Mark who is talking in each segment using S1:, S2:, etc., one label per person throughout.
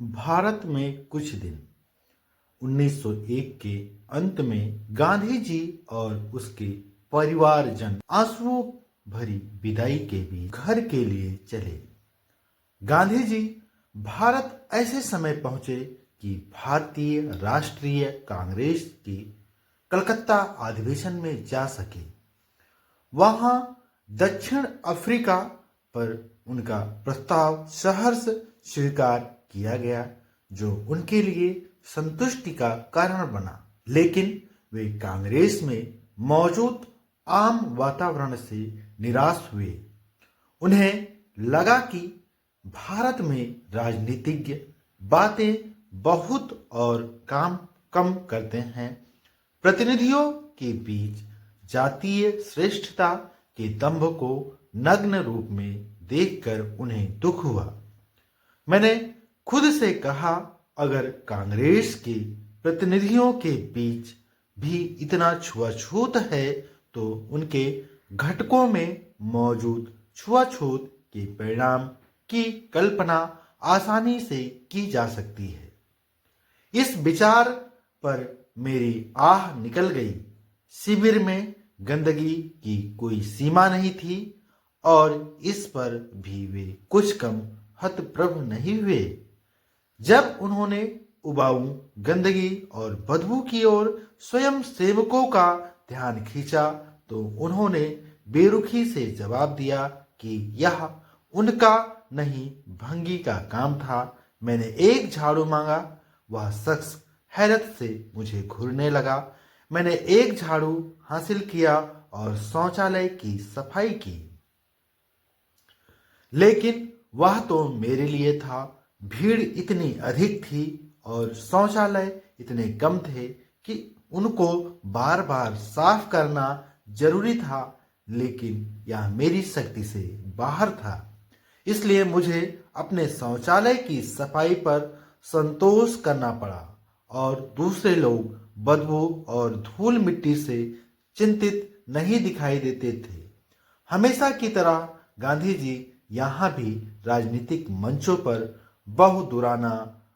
S1: भारत में कुछ दिन 1901 के अंत में गांधी जी और उसके परिवारजन आंसुओं भरी विदाई के बीच घर के लिए चले। गांधी जी भारत ऐसे समय पहुंचे कि भारतीय राष्ट्रीय कांग्रेस के कलकत्ता अधिवेशन में जा सके। वहां दक्षिण अफ्रीका पर उनका प्रस्ताव सहर्ष स्वीकार किया गया, जो उनके लिए संतुष्टि का कारण बना। लेकिन वे कांग्रेस में मौजूद आम वातावरण से निराश हुए। उन्हें लगा कि भारत में राजनीतिज्ञ बातें बहुत और काम कम करते हैं। प्रतिनिधियों के बीच जातीय श्रेष्ठता के दंभ को नग्न रूप में देखकर उन्हें दुख हुआ। मैंने खुद से कहा, अगर कांग्रेस के प्रतिनिधियों के बीच भी इतना छुआछूत है तो उनके घटकों में मौजूद छुआछूत के परिणाम की कल्पना आसानी से की जा सकती है। इस विचार पर मेरी आह निकल गई। शिविर में गंदगी की कोई सीमा नहीं थी और इस पर भी वे कुछ कम हतप्रभ नहीं हुए। जब उन्होंने उबाऊ गंदगी और बदबू की ओर स्वयं सेवकों का ध्यान खींचा तो उन्होंने बेरुखी से जवाब दिया कि यह उनका नहीं, भंगी का काम था। मैंने एक झाड़ू मांगा। वह शख्स हैरत से मुझे घूरने लगा। मैंने एक झाड़ू हासिल किया और शौचालय की सफाई की, लेकिन वह तो मेरे लिए था। भीड़ इतनी अधिक थी और शौचालय इतने कम थे कि उनको बार बार साफ करना जरूरी था, लेकिन यह मेरी शक्ति से बाहर था। इसलिए मुझे अपने शौचालय की सफाई पर संतोष करना पड़ा और दूसरे लोग बदबू और धूल मिट्टी से चिंतित नहीं दिखाई देते थे। हमेशा की तरह गांधी जी यहाँ भी राजनीतिक मंचों पर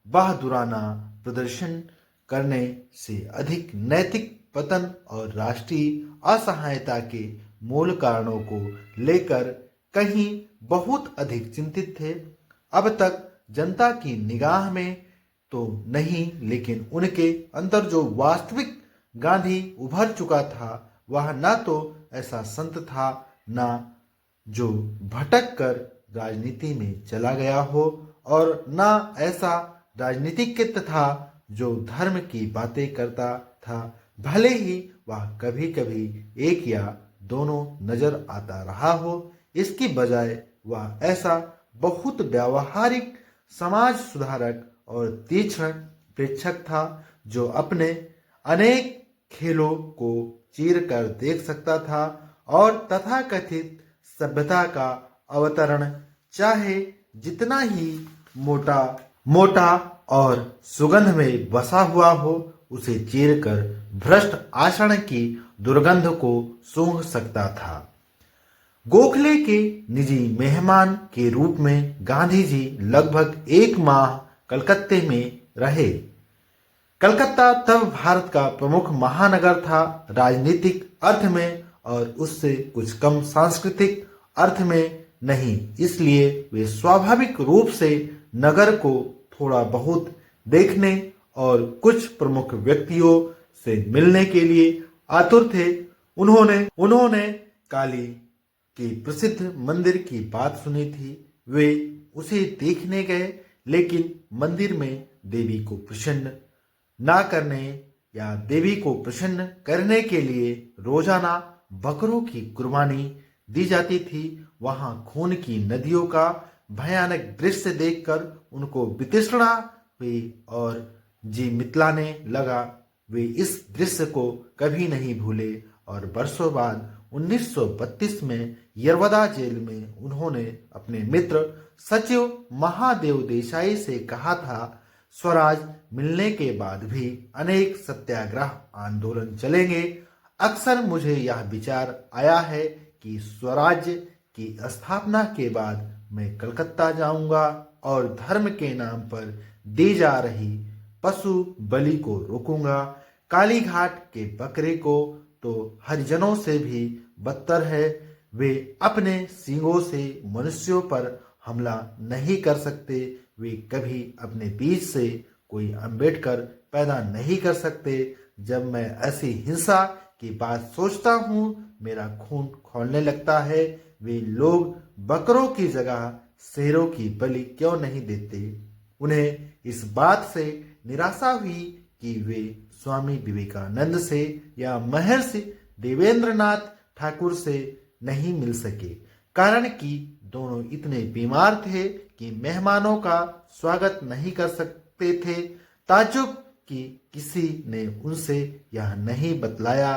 S1: बहादुराना प्रदर्शन करने से अधिक नैतिक पतन और राष्ट्रीय असहायता के मूल कारणों को लेकर कहीं बहुत अधिक चिंतित थे। अब तक जनता की निगाह में तो नहीं, लेकिन उनके अंदर जो वास्तविक गांधी उभर चुका था, वह न तो ऐसा संत था, न जो भटक कर राजनीति में चला गया हो, और न ऐसा राजनीतिज्ञ था जो धर्म की बातें करता था, भले ही वह कभी कभी एक या दोनों नजर आता रहा हो। इसकी बजाय वह ऐसा बहुत व्यावहारिक समाज सुधारक और तीक्ष्ण प्रेक्षक था जो अपने अनेक खेलों को चीर कर देख सकता था और तथाकथित सभ्यता का अवतरण चाहे जितना ही मोटा और सुगंध में बसा हुआ हो, उसे चीर कर भ्रष्ट आचरण की दुर्गंध को सूंघ सकता था। गोखले के निजी मेहमान के रूप में गांधी जी लगभग 1 माह कलकत्ते में रहे। कलकत्ता तब भारत का प्रमुख महानगर था, राजनीतिक अर्थ में और उससे कुछ कम सांस्कृतिक अर्थ में नहीं। इसलिए वे स्वाभाविक रूप से नगर को थोड़ा बहुत देखने और कुछ प्रमुख व्यक्तियों से मिलने के लिए आतुर थे। उन्होंने काली के प्रसिद्ध मंदिर की बात सुनी थी। वे उसे देखने गए, लेकिन मंदिर में देवी को प्रसन्न ना करने या देवी को प्रसन्न करने के लिए रोजाना बकरों की कुर्बानी दी जाती थी। वहां खून की नदियों का भयानक दृश्य देखकर उनको वितृष्णा हुई और जी मितलाने लगा। वे इस दृश्य को कभी नहीं भूले और वर्षों बाद 1932 में यरवदा जेल में उन्होंने अपने मित्र सचिव महादेव देसाई से कहा था, स्वराज मिलने के बाद भी अनेक सत्याग्रह आंदोलन चलेंगे। अक्सर मुझे यह विचार आया है कि स्वराज्य की स्थापना के बाद मैं कलकत्ता जाऊंगा और धर्म के नाम पर दी जा रही पशु बलि को रोकूंगा। कालीघाट के बकरे को तो हरिजनों से भी बदतर है। वे अपने सींगों से मनुष्यों पर हमला नहीं कर सकते। वे कभी अपने बीच से कोई अम्बेडकर पैदा नहीं कर सकते। जब मैं ऐसी हिंसा की बात सोचता हूँ मेरा खून खौलने लगता है। वे लोग बकरों की जगह शेरों की बलि क्यों नहीं देते? उन्हें इस बात से निराशा हुई कि वे स्वामी विवेकानंद से या महर्षि देवेंद्रनाथ ठाकुर से नहीं मिल सके, कारण कि दोनों इतने बीमार थे कि मेहमानों का स्वागत नहीं कर सकते थे। ताज्जुब कि किसी ने उनसे यह नहीं बतलाया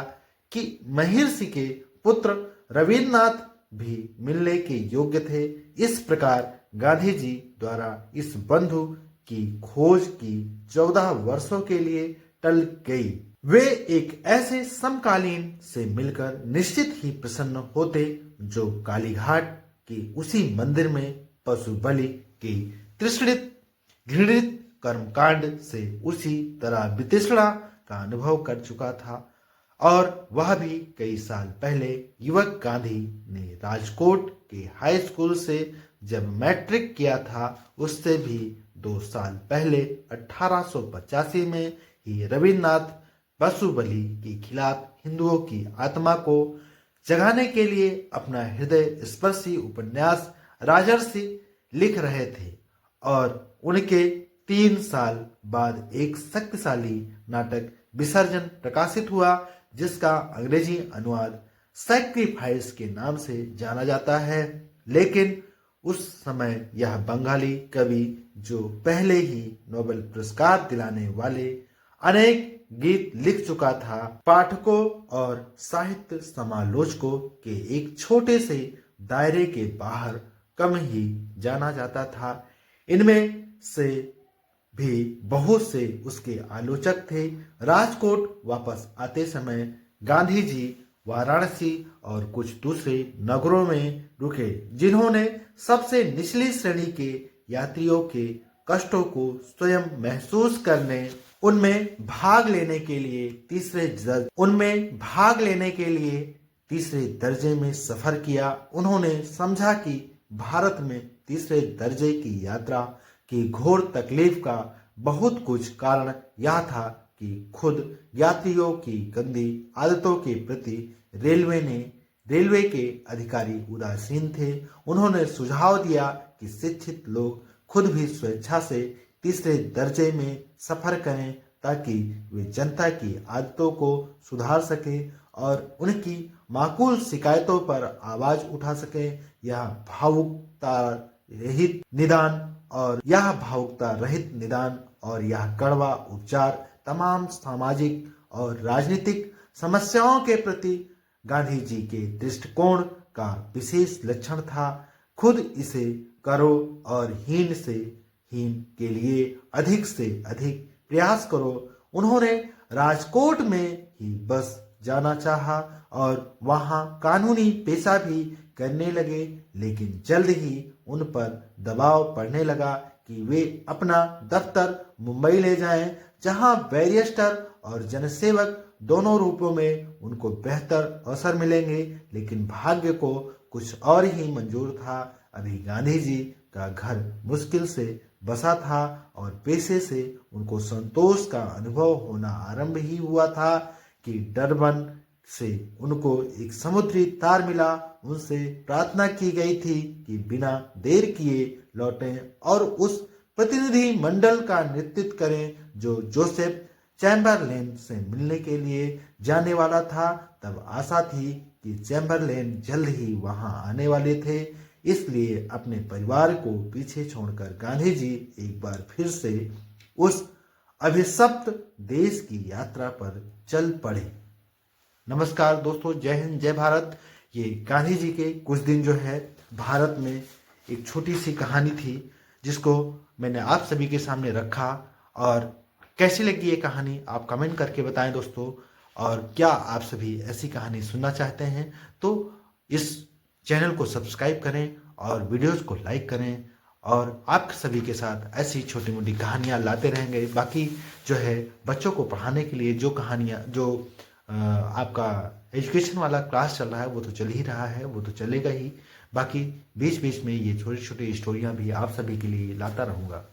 S1: कि महर्षि के पुत्र रविन्द्रनाथ भी मिलने के योग्य थे। इस प्रकार गांधी जी द्वारा इस बंधु की खोज की 14 वर्षों के लिए टल गई। वे एक ऐसे समकालीन से मिलकर निश्चित ही प्रसन्न होते जो कालीघाट के उसी मंदिर में पशु बलि की तृष्णित घृणित कर्मकांड से उसी तरह वितृष्णा का अनुभव कर चुका था। और वह भी कई साल पहले। युवक गांधी ने राजकोट के हाई स्कूल से जब मैट्रिक किया था उससे भी 2 साल पहले 1885 में ही रविन्द्रनाथ पशु बलि के खिलाफ हिंदुओं की आत्मा को जगाने के लिए अपना हृदय स्पर्शी उपन्यास राजर्षि लिख रहे थे। और उनके 3 साल बाद एक शक्तिशाली नाटक विसर्जन प्रकाशित हुआ जिसका अंग्रेजी अनुवाद सैक्रिफाइस के नाम से जाना जाता है। लेकिन उस समय यह बंगाली कवि जो पहले ही नोबेल पुरस्कार दिलाने वाले अनेक गीत लिख चुका था, पाठकों और साहित्य समालोचकों के एक छोटे से दायरे के बाहर कम ही जाना जाता था। इनमें से भी बहुत से उसके आलोचक थे। राजकोट वापस आते समय गांधी जी वाराणसी और कुछ दूसरे नगरों में रुके जिन्होंने सबसे निचली श्रेणी के यात्रियों के कष्टों को स्वयं महसूस करने उनमें भाग लेने के लिए तीसरे दर्जे में सफर किया। उन्होंने समझा कि भारत में तीसरे दर्जे की यात्रा की घोर तकलीफ का बहुत कुछ कारण यह था कि खुद यात्रियों की गंदी आदतों के प्रति रेलवे के अधिकारी उदासीन थे। उन्होंने सुझाव दिया कि शिक्षित लोग खुद भी स्वेच्छा से तीसरे दर्जे में सफर करें ताकि वे जनता की आदतों को सुधार सकें और उनकी माकूल शिकायतों पर आवाज उठा सकें। यह भावुकता रहित निदान और यह कड़वा उपचार तमाम सामाजिक और राजनीतिक समस्याओं के प्रति गांधी जी के दृष्टिकोण का विशेष लक्षण था। खुद इसे करो और हीन से हीन के लिए अधिक से अधिक प्रयास करो। उन्होंने राजकोट में ही बस जाना चाहा और वहां कानूनी पेशा भी करने लगे, लेकिन जल्द ही उन पर दबाव पड़ने लगा कि वे अपना दफ्तर मुंबई ले जाएं, जहां बैरिस्टर और जनसेवक दोनों रूपों में उनको बेहतर अवसर मिलेंगे। लेकिन भाग्य को कुछ और ही मंजूर था। अभी गांधी जी का घर मुश्किल से बसा था और पेशे से उनको संतोष का अनुभव होना आरंभ ही हुआ था कि डरबन से उनको एक समुद्री तार मिला। उनसे प्रार्थना की गई थी कि बिना देर किए लौटें और उस प्रतिनिधि मंडल का नेतृत्व करें जो जोसेफ चैम्बरलेन से मिलने के लिए जाने वाला था। तब आशा थी कि चैम्बरलेन जल्द ही वहां आने वाले थे, इसलिए अपने परिवार को पीछे छोड़कर गांधी जी एक बार फिर से उस अभिशप्त देश की यात्रा पर चल पड़े। नमस्कार दोस्तों, जय हिंद, जय भारत। ये गांधी जी के कुछ दिन जो है भारत में एक छोटी सी कहानी थी जिसको मैंने आप सभी के सामने रखा। और कैसी लगी ये कहानी आप कमेंट करके बताएं दोस्तों। और क्या आप सभी ऐसी कहानी सुनना चाहते हैं तो इस चैनल को सब्सक्राइब करें और वीडियोस को लाइक करें और आप सभी के साथ ऐसी छोटी मोटी कहानियाँ लाते रहेंगे। बाकी जो है बच्चों को पढ़ाने के लिए जो कहानियाँ जो आपका एजुकेशन वाला क्लास चल रहा है वो तो चल ही रहा है, वो तो चलेगा ही। बाकी बीच बीच में ये छोटी छोटी स्टोरियाँ भी आप सभी के लिए लाता रहूँगा।